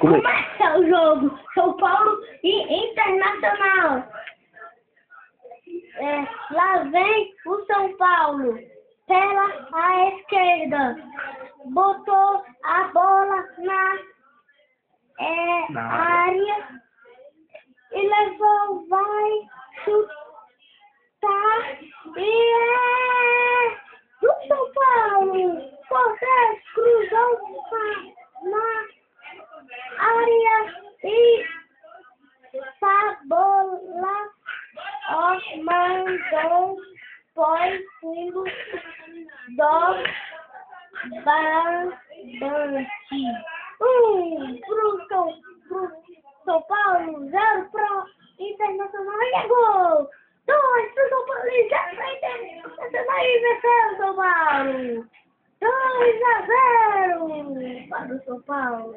Começa o jogo. São Paulo e Internacional. Lá vem o São Paulo. Pela a esquerda. Botou a bola na área. E levou, vai chutar. E do São Paulo. Cortez cruzou na área e a bola mandou por fundo do barbante. Pro São Paulo, 0 pro Internacional e é gol. 2 pro São Paulo e 0 pro Internacional e venceu o São Paulo. 2-0 para o São Paulo.